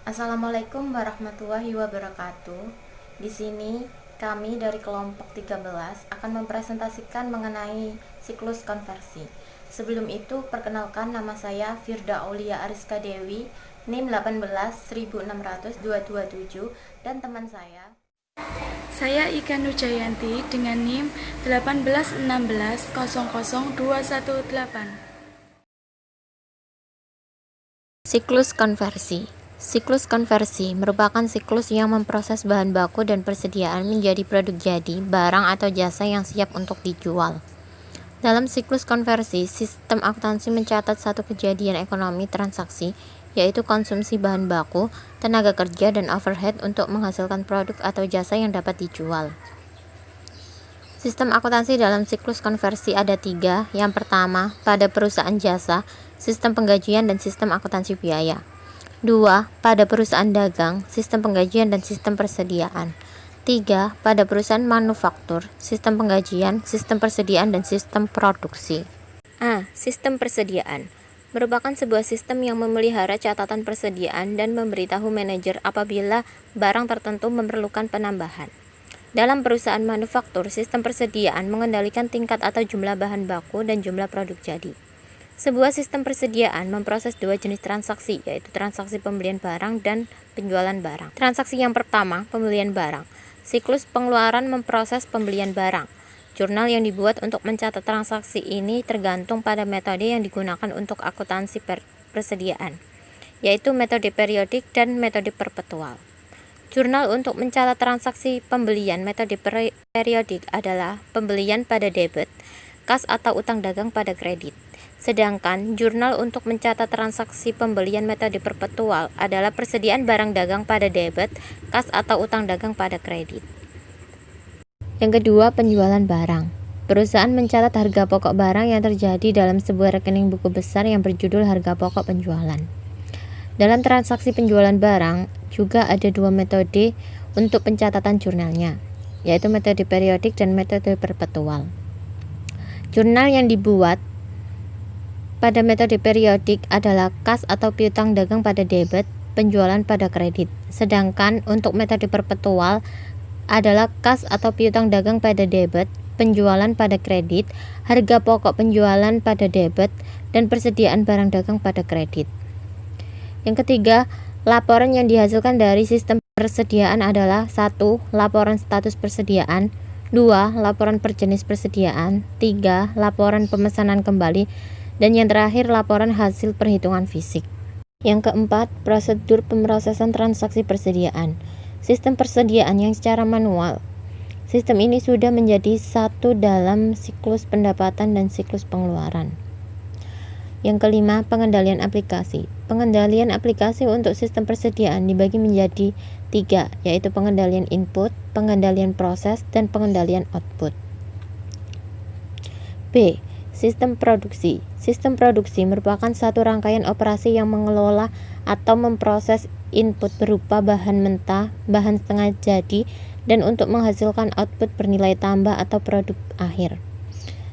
Assalamualaikum warahmatullahi wabarakatuh. Di sini kami dari kelompok 13 akan mempresentasikan mengenai siklus konversi. Sebelum itu, perkenalkan nama saya Firda Aulia Ariska Dewi, NIM 1816227 dan teman saya. Saya Ika Nujayanti dengan NIM 181600218. Siklus konversi. Siklus konversi merupakan siklus yang memproses bahan baku dan persediaan menjadi produk jadi, barang atau jasa yang siap untuk dijual. Dalam siklus konversi, sistem akuntansi mencatat satu kejadian ekonomi transaksi, yaitu konsumsi bahan baku, tenaga kerja, dan overhead untuk menghasilkan produk atau jasa yang dapat dijual. Sistem akuntansi dalam siklus konversi ada 3. Yang pertama, pada perusahaan jasa, sistem penggajian dan sistem akuntansi biaya. 2. Pada perusahaan dagang, sistem penggajian dan sistem persediaan. 3. Pada perusahaan manufaktur, sistem penggajian, sistem persediaan, dan sistem produksi. A. Sistem persediaan merupakan sebuah sistem yang memelihara catatan persediaan dan memberitahu manajer apabila barang tertentu memerlukan penambahan. Dalam perusahaan manufaktur, sistem persediaan mengendalikan tingkat atau jumlah bahan baku dan jumlah produk jadi. Sebuah sistem persediaan memproses 2 jenis transaksi, yaitu transaksi pembelian barang dan penjualan barang. Transaksi yang pertama, pembelian barang. Siklus pengeluaran memproses pembelian barang. Jurnal yang dibuat untuk mencatat transaksi ini tergantung pada metode yang digunakan untuk akuntansi persediaan, yaitu metode periodik dan metode perpetual. Jurnal untuk mencatat transaksi pembelian metode periodik adalah pembelian pada debit, kas atau utang dagang pada kredit. Sedangkan jurnal untuk mencatat transaksi pembelian metode perpetual adalah persediaan barang dagang pada debit, kas atau utang dagang pada kredit. Yang kedua, penjualan barang. Perusahaan mencatat harga pokok barang yang terjadi dalam sebuah rekening buku besar yang berjudul harga pokok penjualan. Dalam transaksi penjualan barang, juga ada 2 metode untuk pencatatan jurnalnya, yaitu metode periodik dan metode perpetual. Jurnal yang dibuat pada metode periodik adalah kas atau piutang dagang pada debit, penjualan pada kredit. Sedangkan untuk metode perpetual adalah kas atau piutang dagang pada debit, penjualan pada kredit, harga pokok penjualan pada debit, dan persediaan barang dagang pada kredit. Yang ketiga, laporan yang dihasilkan dari sistem persediaan adalah 1. Laporan status persediaan, 2. Laporan per jenis persediaan, 3. Laporan pemesanan kembali, dan yang terakhir laporan hasil perhitungan fisik. Yang keempat, prosedur pemrosesan transaksi persediaan. Sistem persediaan yang secara manual. Sistem ini sudah menjadi satu dalam siklus pendapatan dan siklus pengeluaran. Yang kelima, pengendalian aplikasi. Pengendalian aplikasi untuk sistem persediaan dibagi menjadi 3, yaitu pengendalian input, pengendalian proses, dan pengendalian output. B. Sistem produksi. Sistem produksi merupakan satu rangkaian operasi yang mengelola atau memproses input berupa bahan mentah, bahan setengah jadi, dan untuk menghasilkan output bernilai tambah atau produk akhir.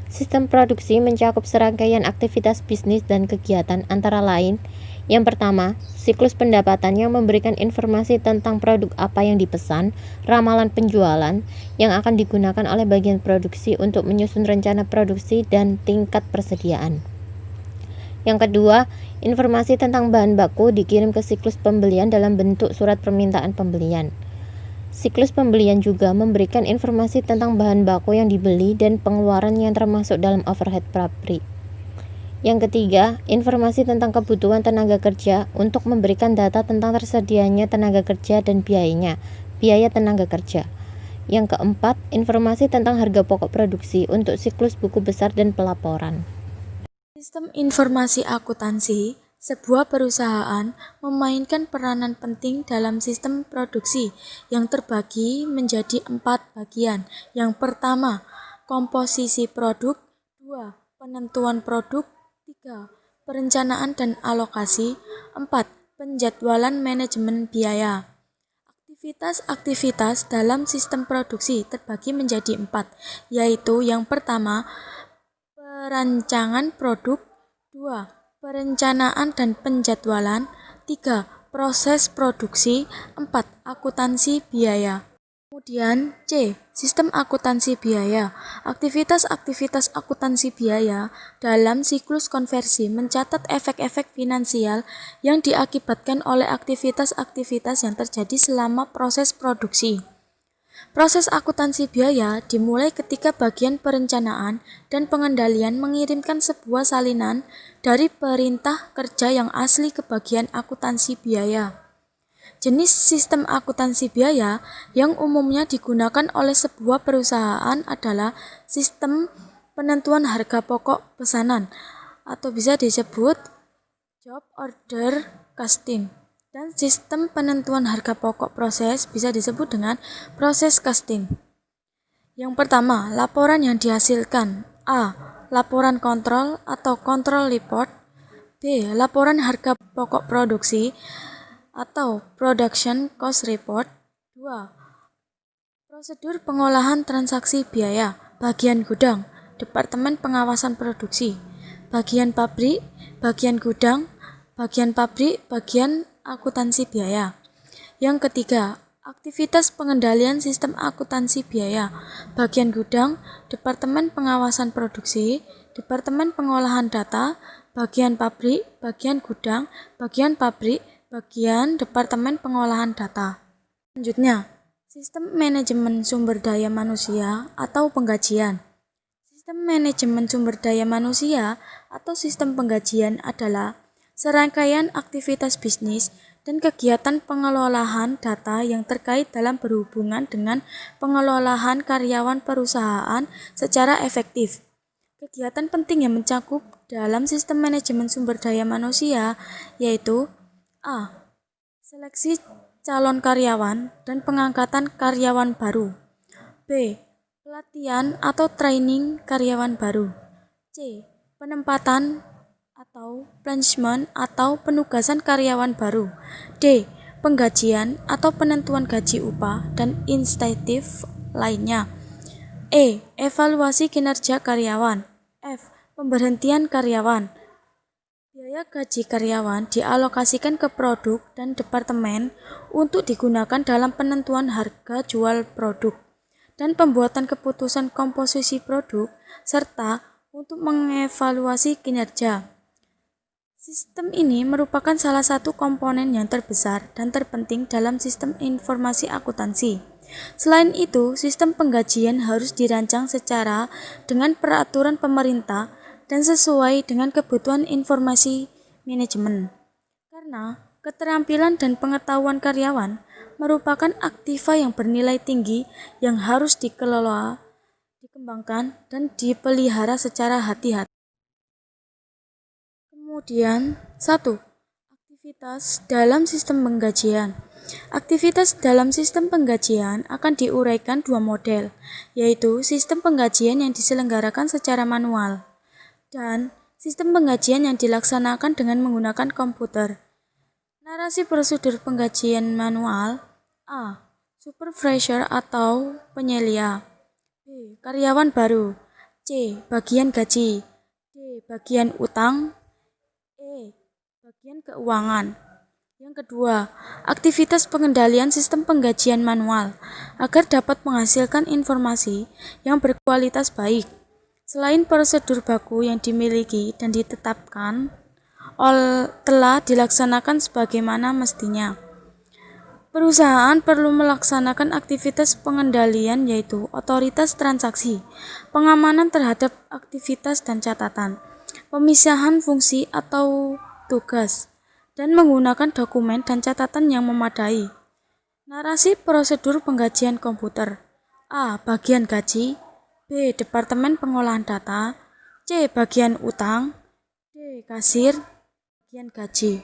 Sistem produksi mencakup serangkaian aktivitas bisnis dan kegiatan antara lain. Yang pertama, siklus pendapatan yang memberikan informasi tentang produk apa yang dipesan, ramalan penjualan yang akan digunakan oleh bagian produksi untuk menyusun rencana produksi dan tingkat persediaan. Yang kedua, informasi tentang bahan baku dikirim ke siklus pembelian dalam bentuk surat permintaan pembelian. Siklus pembelian juga memberikan informasi tentang bahan baku yang dibeli dan pengeluaran yang termasuk dalam overhead pabrik. Yang ketiga, informasi tentang kebutuhan tenaga kerja untuk memberikan data tentang tersedianya tenaga kerja dan biayanya, biaya tenaga kerja. Yang keempat, informasi tentang harga pokok produksi untuk siklus buku besar dan pelaporan. Sistem informasi akuntansi. Sebuah perusahaan memainkan peranan penting dalam sistem produksi yang terbagi menjadi 4 bagian. Yang pertama, komposisi produk, 2. Penentuan produk, 3. Perencanaan dan alokasi, 4. Penjadwalan manajemen biaya. Aktivitas-aktivitas dalam sistem produksi terbagi menjadi 4, yaitu yang pertama, perancangan produk, 2. Perencanaan dan penjadwalan, 3. proses produksi. 4. Akuntansi biaya. Kemudian C. Sistem akuntansi biaya. Aktivitas-aktivitas akuntansi biaya dalam siklus konversi mencatat efek-efek finansial yang diakibatkan oleh aktivitas-aktivitas yang terjadi selama proses produksi. Proses akuntansi biaya dimulai ketika bagian perencanaan dan pengendalian mengirimkan sebuah salinan dari perintah kerja yang asli ke bagian akuntansi biaya. Jenis sistem akuntansi biaya yang umumnya digunakan oleh sebuah perusahaan adalah sistem penentuan harga pokok pesanan atau bisa disebut job order costing, dan sistem penentuan harga pokok proses bisa disebut dengan proses costing. Yang pertama, laporan yang dihasilkan. A. Laporan kontrol atau control report. B. Laporan harga pokok produksi atau production cost report. 2. Prosedur pengolahan transaksi biaya. Bagian gudang, Departemen Pengawasan Produksi. Bagian pabrik, bagian gudang, bagian pabrik, bagian akuntansi biaya. Yang ketiga, aktivitas pengendalian sistem akuntansi biaya. Bagian gudang, Departemen Pengawasan Produksi, Departemen Pengolahan Data, bagian pabrik, bagian gudang, bagian pabrik, bagian Departemen Pengolahan Data. Selanjutnya, sistem manajemen sumber daya manusia atau penggajian. Sistem manajemen sumber daya manusia atau sistem penggajian adalah serangkaian aktivitas bisnis dan kegiatan pengelolaan data yang terkait dalam berhubungan dengan pengelolaan karyawan perusahaan secara efektif. Kegiatan penting yang mencakup dalam sistem manajemen sumber daya manusia yaitu A. Seleksi calon karyawan dan pengangkatan karyawan baru. B. Pelatihan atau training karyawan baru. C. Penempatan atau placement atau penugasan karyawan baru. D. Penggajian atau penentuan gaji upah dan insentif lainnya. E. Evaluasi kinerja karyawan. F. Pemberhentian karyawan. Biaya gaji karyawan dialokasikan ke produk dan departemen untuk digunakan dalam penentuan harga jual produk dan pembuatan keputusan komposisi produk serta untuk mengevaluasi kinerja. Sistem ini merupakan salah satu komponen yang terbesar dan terpenting dalam sistem informasi akuntansi. Selain itu, sistem penggajian harus dirancang secara dengan peraturan pemerintah dan sesuai dengan kebutuhan informasi manajemen. Karena keterampilan dan pengetahuan karyawan merupakan aktiva yang bernilai tinggi yang harus dikelola, dikembangkan, dan dipelihara secara hati-hati. Kemudian, 1. Aktivitas dalam sistem penggajian. Aktivitas dalam sistem penggajian akan diuraikan dua model, yaitu sistem penggajian yang diselenggarakan secara manual dan sistem penggajian yang dilaksanakan dengan menggunakan komputer. Narasi prosedur penggajian manual. A. Supervisor atau penyelia. B. Karyawan baru. C. Bagian gaji. D. Bagian utang. E. Bagian keuangan. Yang kedua, aktivitas pengendalian sistem penggajian manual agar dapat menghasilkan informasi yang berkualitas baik. Selain prosedur baku yang dimiliki dan ditetapkan telah dilaksanakan sebagaimana mestinya, perusahaan perlu melaksanakan aktivitas pengendalian yaitu otoritas transaksi, pengamanan terhadap aktivitas dan catatan, pemisahan fungsi atau tugas, dan menggunakan dokumen dan catatan yang memadai. Narasi prosedur penggajian komputer. A. Bagian gaji. B. Departemen Pengolahan Data. C. Bagian utang. D. Kasir. Bagian gaji.